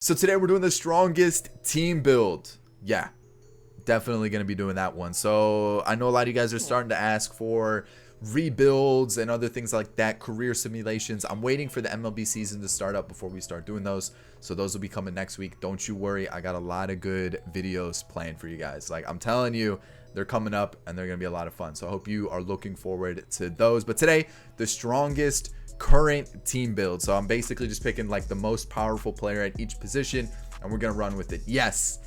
So today we're doing the strongest team build. Yeah, definitely going to be doing that one. So I know a lot of you guys are starting to ask for rebuilds and other things like that, career simulations. I'm waiting for the MLB season to start up before we start doing those. So those will be coming next week. Don't you worry. I got a lot of good videos planned for you guys. Like I'm telling you, they're coming up and they're going to be a lot of fun. So I hope you are looking forward to those. But today, the strongest current team build. So I'm basically just picking like the most powerful player at each position and we're gonna run with it. Yes,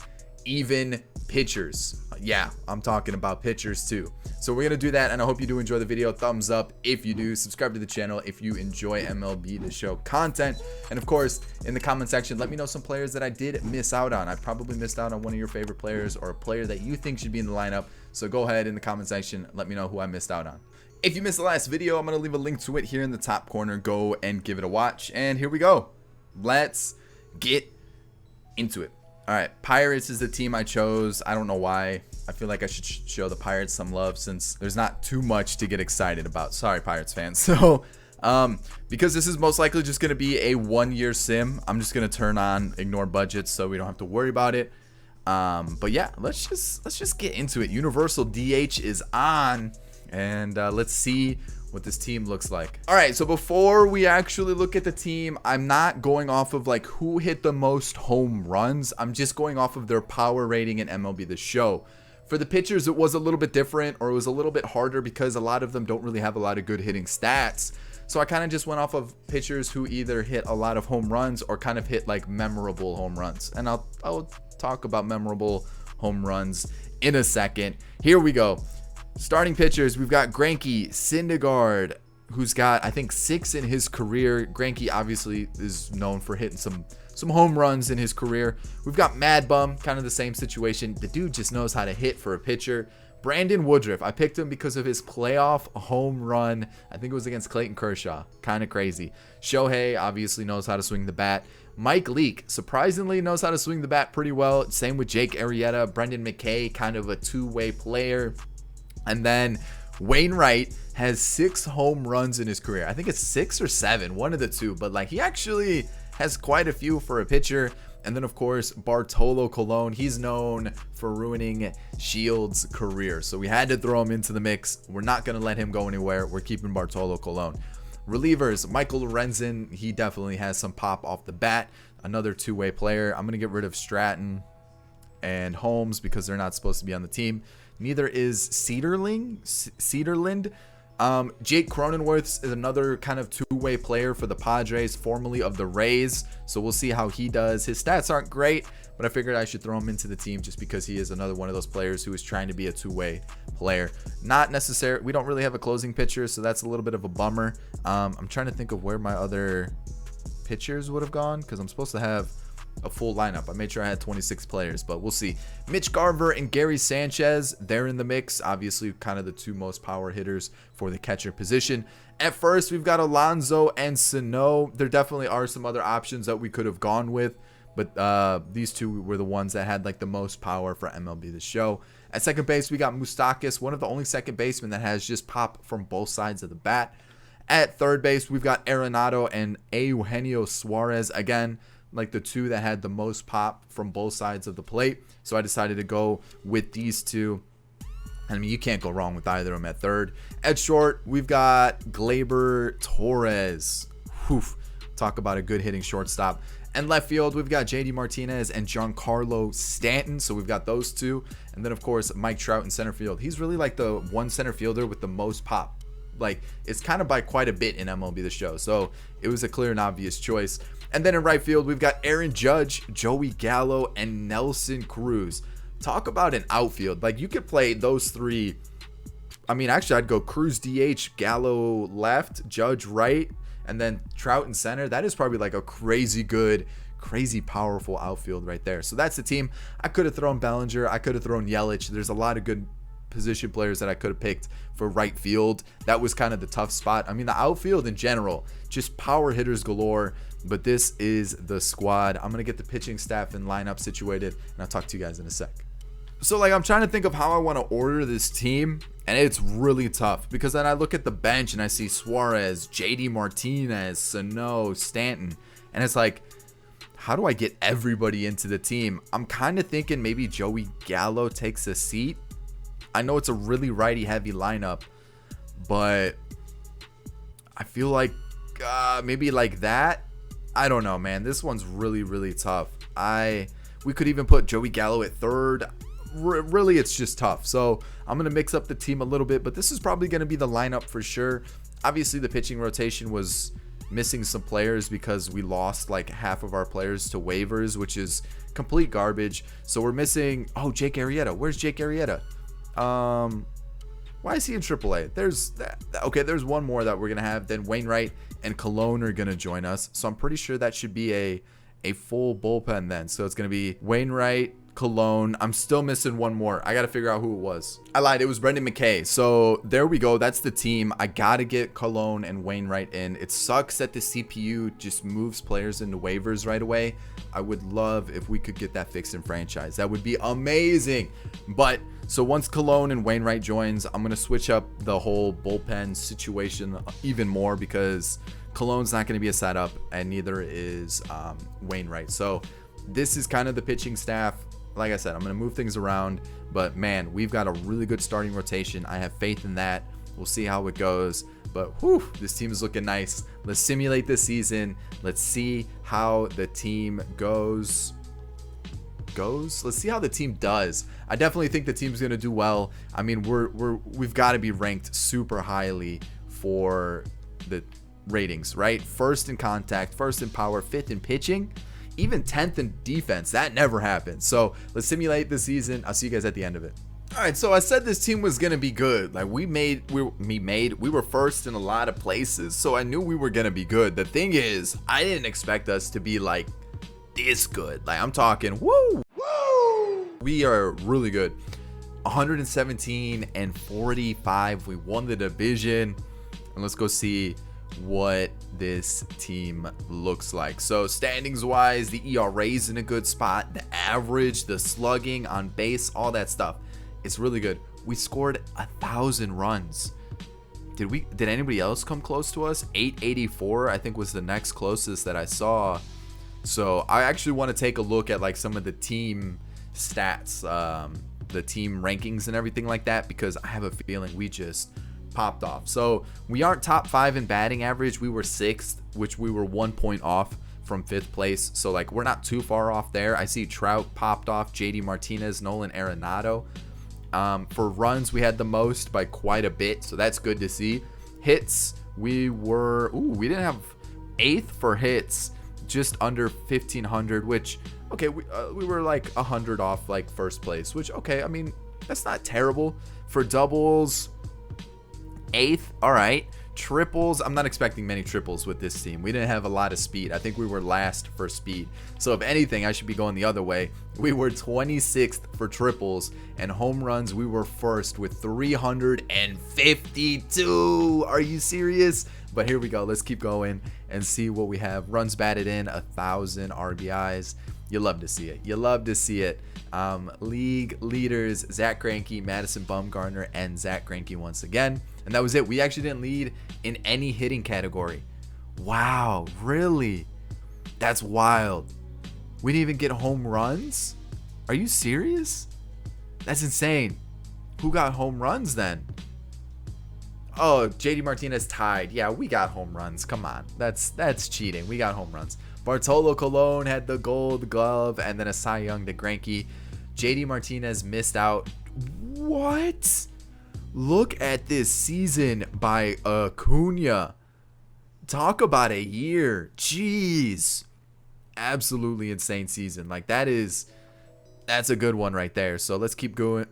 even pitchers. Yeah, I'm talking about pitchers too. So we're gonna do that, and I hope you do enjoy the video. Thumbs up if you do. Subscribe to the channel if you enjoy MLB The Show content, and of course in the comment section let me know some players that I did miss out on. I probably missed out on one of your favorite players or a player that you think should be in the lineup. So go ahead in the comment section, let me know who I missed out on. If you missed the last video, I'm going to leave a link to it here in the top corner. Go and give it a watch. And here we go. Let's get into it. All right. Pirates is the team I chose. I don't know why. I feel like I should show the Pirates some love since there's not too much to get excited about. Sorry, Pirates fans. So, because this is most likely just going to be a one-year sim, I'm just going to turn on ignore budgets so we don't have to worry about it. But yeah, let's just get into it. Universal DH is on. And let's see what this team looks like. All right, so before we actually look at the team, I'm not going off of like who hit the most home runs. I'm just going off of their power rating in MLB The Show. For the pitchers, it was a little bit different, or it was a little bit harder because a lot of them don't really have a lot of good hitting stats. So I kind of just went off of pitchers who either hit a lot of home runs or kind of hit like memorable home runs. And I'll talk about memorable home runs in a second. Here we go. Starting pitchers, we've got Greinke, Syndergaard, who's got I think 6 in his career. Greinke obviously is known for hitting some home runs in his career. We've got Mad Bum, kind of the same situation. The dude just knows how to hit for a pitcher. Brandon Woodruff, I picked him because of his playoff home run. I think it was against Clayton Kershaw. Kind of crazy. Shohei obviously knows how to swing the bat. Mike Leake surprisingly knows how to swing the bat pretty well. Same with Jake Arrieta. Brendan McKay, kind of a two-way player. And then Wainwright has 6 home runs in his career. I think it's 6 or 7, one of the two, but like he actually has quite a few for a pitcher. And then of course Bartolo Colon, he's known for ruining Shields' career, so we had to throw him into the mix. We're not going to let him go anywhere. We're keeping Bartolo Colon. Relievers, Michael Lorenzen, he definitely has some pop off the bat. Another two-way player. I'm going to get rid of Stratton and Holmes because they're not supposed to be on the team. Neither is Cedarlind. Jake Cronenworth is another kind of two-way player for the Padres, formerly of the Rays. So we'll see how he does. His stats aren't great, but I figured I should throw him into the team just because he is another one of those players who is trying to be a two-way player. Not necessary. We don't really have a closing pitcher, so that's a little bit of a bummer. I'm trying to think of where my other pitchers would have gone because I'm supposed to have a full lineup. I made sure I had 26 players, but we'll see. Mitch Garver and Gary Sanchez, they're in the mix. Obviously, kind of the two most power hitters for the catcher position. At first, we've got Alonso and Sano. There definitely are some other options that we could have gone with, but these two were the ones that had like the most power for MLB The Show. At second base, we got Moustakas, one of the only second basemen that has just pop from both sides of the bat. At third base, we've got Arenado and Eugenio Suarez. Again, like the two that had the most pop from both sides of the plate. So I decided to go with these two. I mean, you can't go wrong with either of them at third. At short, we've got Gleyber Torres. Whew. Talk about a good hitting shortstop. And left field, we've got JD Martinez and Giancarlo Stanton. So we've got those two. And then, of course, Mike Trout in center field. He's really like the one center fielder with the most pop. Like, it's kind of by quite a bit in MLB The Show. So it was a clear and obvious choice. And then in right field, we've got Aaron Judge, Joey Gallo, and Nelson Cruz. Talk about an outfield. Like, you could play those three. I mean, actually, I'd go Cruz DH, Gallo left, Judge right, and then Trout in center. That is probably like a crazy good, crazy powerful outfield right there. So that's the team. I could have thrown Bellinger. I could have thrown Yelich. There's a lot of good position players that I could have picked for right field. That was kind of the tough spot. I mean, the outfield in general, just power hitters galore. But this is the squad. I'm going to get the pitching staff and lineup situated, and I'll talk to you guys in a sec. So, like, I'm trying to think of how I want to order this team, and it's really tough because then I look at the bench and I see Suarez, JD Martinez, Sano, Stanton, and it's like, how do I get everybody into the team? I'm kind of thinking maybe Joey Gallo takes a seat. I know it's a really righty heavy lineup, but I feel like maybe like that. I don't know, man. This one's really, really tough. We could even put Joey Gallo at third. Really, it's just tough. So I'm going to mix up the team a little bit, but this is probably going to be the lineup for sure. Obviously, the pitching rotation was missing some players because we lost like half of our players to waivers, which is complete garbage. So we're missing, Jake Arrieta. Where's Jake Arrieta? Why is he in AAA? There's one more that we're going to have. Then Wainwright and Colon are going to join us. So I'm pretty sure that should be a full bullpen then. So it's going to be Wainwright, Colon. I'm still missing one more. I got to figure out who it was. I lied. It was Brendan McKay. So there we go. That's the team. I got to get Colon and Wainwright in. It sucks that the CPU just moves players into waivers right away. I would love if we could get that fixed in franchise. That would be amazing. But so once Colon and Wainwright joins, I'm going to switch up the whole bullpen situation even more because Colon's not going to be a setup and neither is Wainwright. So this is kind of the pitching staff. Like I said, I'm going to move things around, but man, we've got a really good starting rotation. I have faith in that. We'll see how it goes, but this team is looking nice. Let's simulate this season. Let's see how the team goes. Let's see how the team does. I definitely think the team's going to do well. I mean, we've got to be ranked super highly for the ratings, right? First in contact, first in power, fifth in pitching, even 10th in defense. That never happens. So let's simulate the season. I'll see you guys at the end of it. All right, so I said this team was gonna be good. Like we were first in a lot of places, so I knew we were gonna be good. The thing is, I didn't expect us to be like this good. Like I'm talking, woo. We are really good. 117 and 45. We won the division, and let's go see what this team looks like. So standings wise, the ERA is in a good spot, the average, the slugging, on base, all that stuff, it's really good. We scored 1,000 runs. Did anybody else come close to us? 884 I think was the next closest that I saw. So I actually want to take a look at like some of the team stats, the team rankings and everything like that, because I have a feeling we just popped off. So we aren't top 5 in batting average. We were 6th, which we were 1 point off from 5th place. So like we're not too far off there. I see Trout popped off, JD Martinez, Nolan Arenado. For runs, we had the most by quite a bit, so that's good to see. Hits, we didn't have 8th for hits, just under 1,500, which okay, we were like 100 off like first place, which okay, I mean that's not terrible. For doubles, 8th, all right. Triples, I'm not expecting many triples with this team. We didn't have a lot of speed. I think we were last for speed. So if anything, I should be going the other way. We were 26th for triples, and home runs, we were first with 352. Are you serious? But here we go. Let's keep going and see what we have. Runs batted in, 1,000 RBIs. You love to see it. You love to see it. League leaders, Zach Greinke, Madison Bumgarner, and Zach Greinke once again. And that was it. We actually didn't lead in any hitting category. Wow, really? That's wild. We didn't even get home runs? Are you serious? That's insane. Who got home runs then? Oh, JD Martinez tied. Yeah, we got home runs. Come on. That's cheating. We got home runs. Bartolo Colon had the gold glove and then a Cy Young to Greinke. JD Martinez missed out. What? Look at this season by Acuna. Talk about a year. Jeez. Absolutely insane season. Like that's a good one right there. So let's keep going.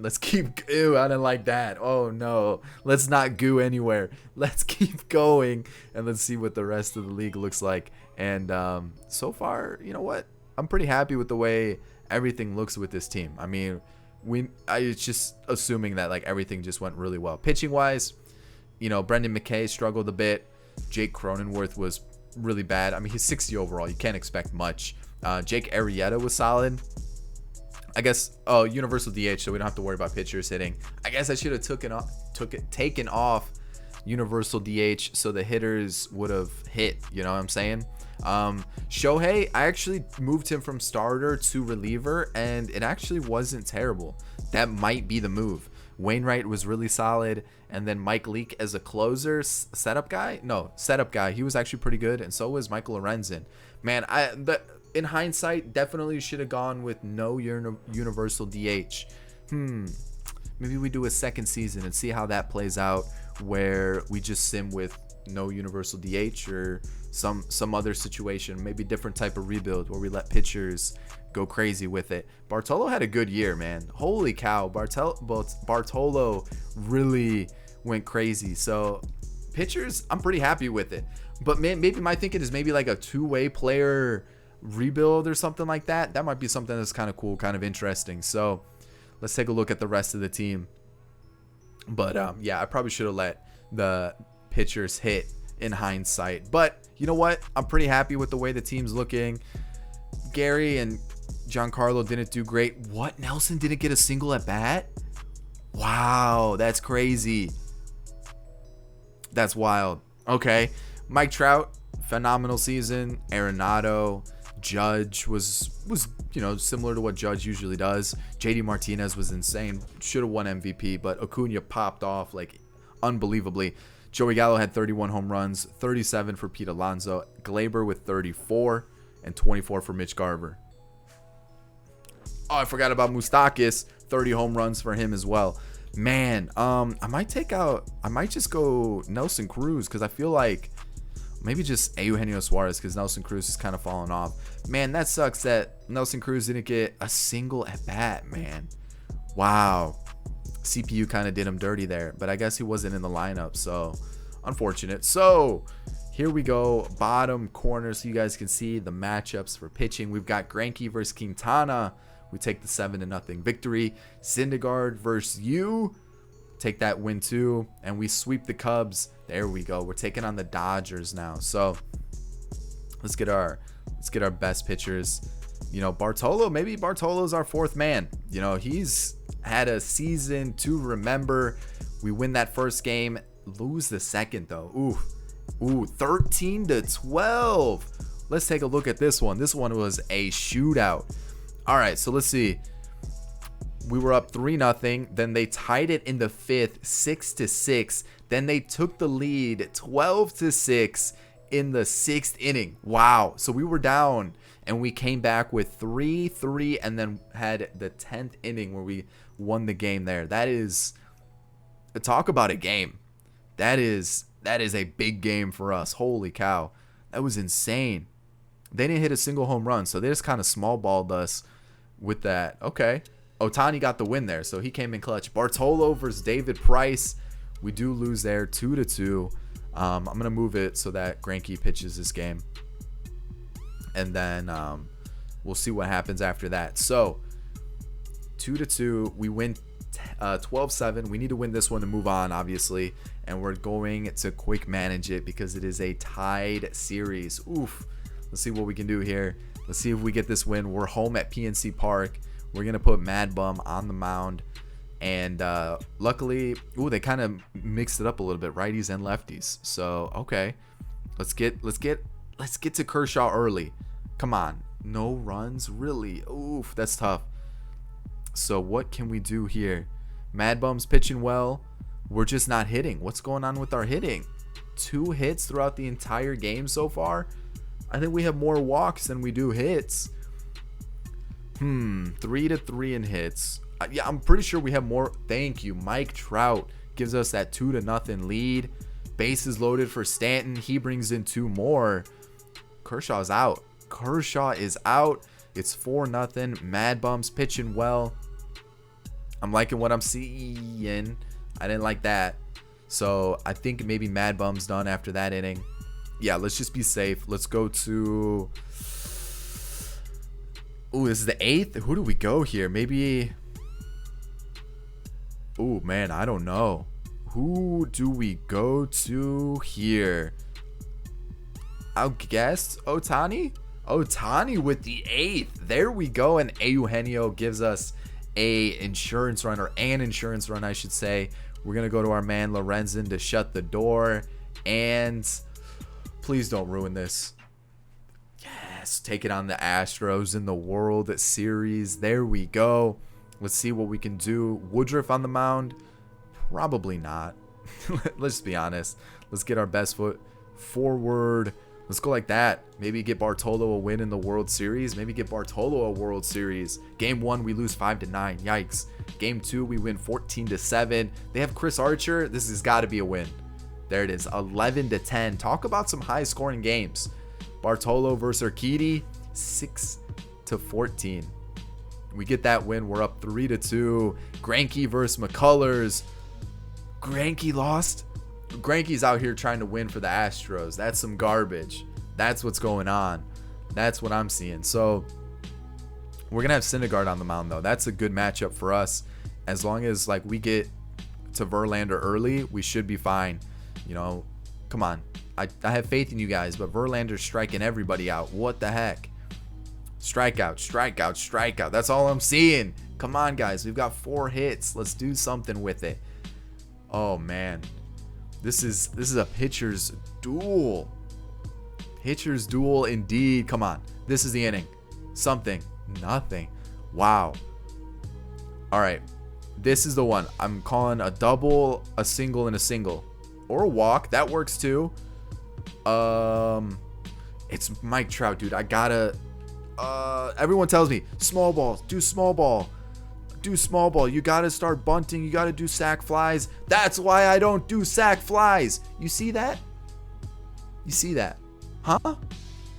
Let's keep. Ew, I didn't like that. Oh no. Let's not goo anywhere. Let's keep going and let's see what the rest of the league looks like. And so far, you know what? I'm pretty happy with the way everything looks with this team. I mean, it's just assuming that like everything just went really well. Pitching wise, you know, Brendan McKay struggled a bit. Jake Cronenworth was really bad. I mean, he's 60 overall. You can't expect much. Jake Arrieta was solid. I guess universal DH, so we don't have to worry about pitchers hitting. I guess I should have taken off universal DH so the hitters would have hit, you know what I'm saying? Shohei, I actually moved him from starter to reliever, and it actually wasn't terrible. That might be the move. Wainwright was really solid, and then Mike Leake as a closer, setup guy. He was actually pretty good, and so was Michael Lorenzen. Man, in hindsight, definitely should have gone with no universal DH. Maybe we do a second season and see how that plays out, where we just sim with no universal DH or some other situation, maybe different type of rebuild where we let pitchers go crazy with it. Bartolo had a good year, man. Holy cow, Bartolo really went crazy. So pitchers, I'm pretty happy with it. But man, maybe my thinking is maybe like a two-way player rebuild or something like that. That might be something that's kind of cool, kind of interesting. So let's take a look at the rest of the team. But yeah, I probably should have let the pitchers hit in hindsight. But you know what? I'm pretty happy with the way the team's looking. Gary and Giancarlo didn't do great. What? Nelson didn't get a single at bat? Wow, that's crazy. That's wild. Okay. Mike Trout, phenomenal season. Arenado, Judge was similar to what Judge usually does. JD Martinez was insane. Should have won MVP, but Acuna popped off like unbelievably. Joey Gallo had 31 home runs, 37 for Pete Alonso. Glaber with 34 and 24 for Mitch Garver. Oh, I forgot about Moustakas. 30 home runs for him as well. Man, I might just go Nelson Cruz, because I feel like maybe just Eugenio Suarez, because Nelson Cruz is kind of falling off. Man, that sucks that Nelson Cruz didn't get a single at bat, man. Wow. CPU kind of did him dirty there, but I guess he wasn't in the lineup, so unfortunate. So here we go, bottom corner, so you guys can see the matchups for pitching. We've got Greinke versus Quintana. We take the 7-0 victory. Syndergaard versus you. Take that win too, and we sweep the Cubs. There we go. We're taking on the Dodgers now. So let's get our best pitchers. Bartolo, maybe Bartolo's our fourth man. He's had a season to remember. We win that first game, lose the second though. Ooh, 13-12. Let's take a look at this one. This one was a shootout. All right, so let's see. We were up 3-0. Then they tied it in the fifth, 6-6. Then they took the lead, 12-6 in the sixth inning. Wow. So we were down, and we came back with 3-3, and then had the 10th inning where we won the game there. That is, talk about a game. That is a big game for us. Holy cow. That was insane. They didn't hit a single home run, so they just kind of small balled us with that. Okay. Ohtani got the win there, so he came in clutch. Bartolo versus David Price. We do lose there, 2-2. I'm going to move it so that Greinke pitches this game. And then we'll see what happens after that. So 2-2. We win 12-7. We need to win this one to move on, obviously. And we're going to quick manage it because it is a tied series. Oof. Let's see what we can do here. Let's see if we get this win. We're home at PNC Park. We're going to put Mad Bum on the mound. And luckily, they kind of mixed it up a little bit, righties and lefties. So, okay. Let's get to Kershaw early. Come on. No runs? Really? Oof, that's tough. So, what can we do here? Mad Bum's pitching well. We're just not hitting. What's going on with our hitting? 2 hits throughout the entire game so far. I think we have more walks than we do hits. 3-3 in hits. Yeah, I'm pretty sure we have more. Thank you. Mike Trout gives us that 2-0 lead. Bases loaded for Stanton. He brings in 2 more. Kershaw's out. Kershaw is out. It's 4-0. Mad Bum's pitching well. I'm liking what I'm seeing. I didn't like that. So I think maybe Mad Bum's done after that inning. Yeah, let's just be safe. Let's go to... Ooh, this is the 8th? Who do we go here? Maybe... Ooh, man, I don't know. Who do we go to here? I'll guess Ohtani? Ohtani with the 8th. There we go. And Eugenio gives us an insurance run, I should say. We're going to go to our man Lorenzen to shut the door. And... please don't ruin this. Yes, take it on the Astros in the World Series. There we go. Let's see what we can do. Woodruff on the mound? Probably not. Let's be honest. Let's get our best foot forward. Let's go like that. Maybe get Bartolo a win in the World Series. Maybe get Bartolo a World Series. Game 1, we lose 5-9. Yikes. Game 2, we win 14-7. They have Chris Archer. This has got to be a win. There it is. 11-10. Talk about some high-scoring games. Bartolo versus Urquidy, 6-14. We get that win. We're up 3-2. Greinke versus McCullers. Greinke lost. Greinke's out here trying to win for the Astros. That's some garbage. That's what's going on. That's what I'm seeing. So we're gonna have Syndergaard on the mound though. That's a good matchup for us. As long as like we get to Verlander early, we should be fine. You know, come on. I have faith in you guys, but Verlander's striking everybody out. What the heck? Strikeout, strikeout, strikeout. That's all I'm seeing. Come on, guys. We've got 4 hits. Let's do something with it. Oh man. This is a pitcher's duel. Pitcher's duel indeed. Come on. This is the inning. Something. Nothing. Wow. All right. This is the one. I'm calling a double, a single, and a single. Or a walk. That works too. It's Mike Trout, dude. I gotta... everyone tells me, small ball. Do small ball. Do small ball. You gotta start bunting. You gotta do sack flies. That's why I don't do sack flies. You see that? You see that? Huh?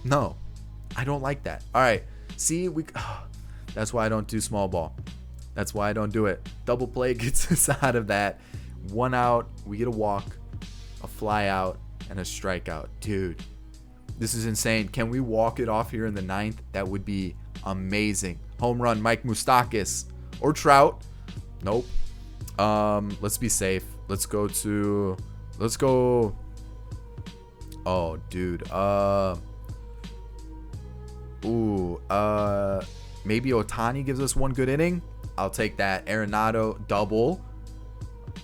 No. I don't like that. All right. See, that's why I don't do small ball. That's why I don't do it. Double play gets us out of that. 1 out. We get a walk, a fly out, and a strikeout. Dude, this is insane. Can we walk it off here in the 9th? That would be amazing. Home run, Mike Moustakas. Or Trout. Nope. Let's be safe. Let's go. Oh, dude. Maybe Ohtani gives us 1 good inning. I'll take that. Arenado double.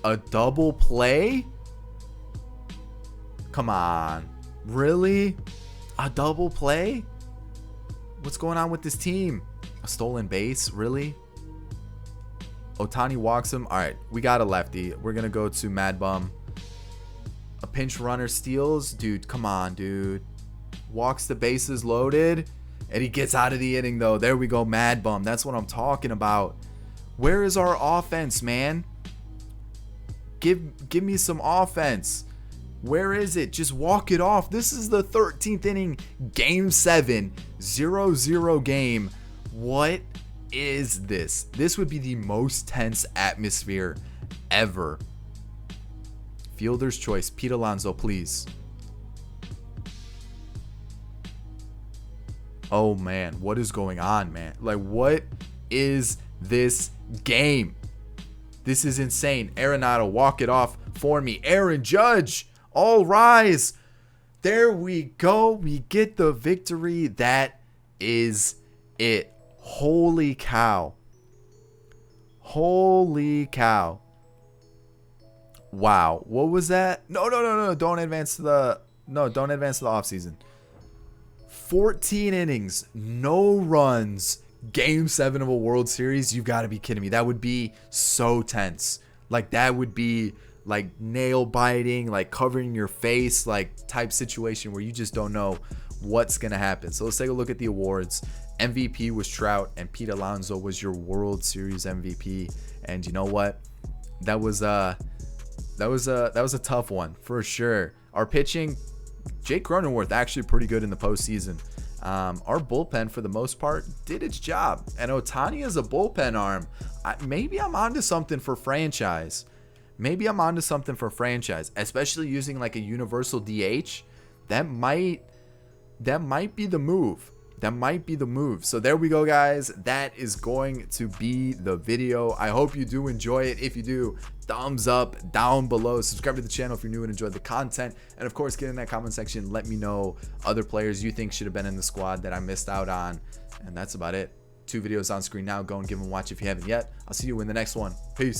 A double play? Come on. Really? A double play? What's going on with this team? A stolen base? Really? Ohtani walks him. All right, we got a lefty. We're going to go to Mad Bum. A pinch runner steals. Dude, come on, dude. Walks the bases loaded. And he gets out of the inning, though. There we go, Mad Bum. That's what I'm talking about. Where is our offense, man? Give me some offense. Where is it? Just walk it off. This is the 13th inning, Game 7, 0-0 game. What is this? This would be the most tense atmosphere ever. Fielder's choice. Pete Alonso, please. Oh, man. What is going on, man? Like, what is this game? This is insane. Arenado, walk it off for me. Aaron Judge, all rise. There we go. We get the victory. That is it. Holy cow. Holy cow. Wow. What was that? No. Don't advance to the offseason. 14 innings, no runs, Game 7 of a World Series. You've got to be kidding me. That would be so tense. Like, that would be like nail biting, like covering your face, like type situation where you just don't know what's going to happen. So let's take a look at the awards. MVP was Trout, and Pete Alonso was your World Series MVP. And you know what? That was a tough one for sure. Our pitching, Jake Cronenworth, actually pretty good in the postseason. Our bullpen, for the most part, did its job. And Ohtani is a bullpen arm. Maybe I'm onto something for franchise. Especially using like a universal DH. That might be the move. So there we go, guys. That is going to be the video. I hope you do enjoy it. If you do, thumbs up down below. Subscribe to the channel if you're new and enjoy the content. And of course, get in that comment section. Let me know other players you think should have been in the squad that I missed out on. And that's about it. 2 videos on screen now. Go and give them a watch if you haven't yet. I'll see you in the next one. Peace.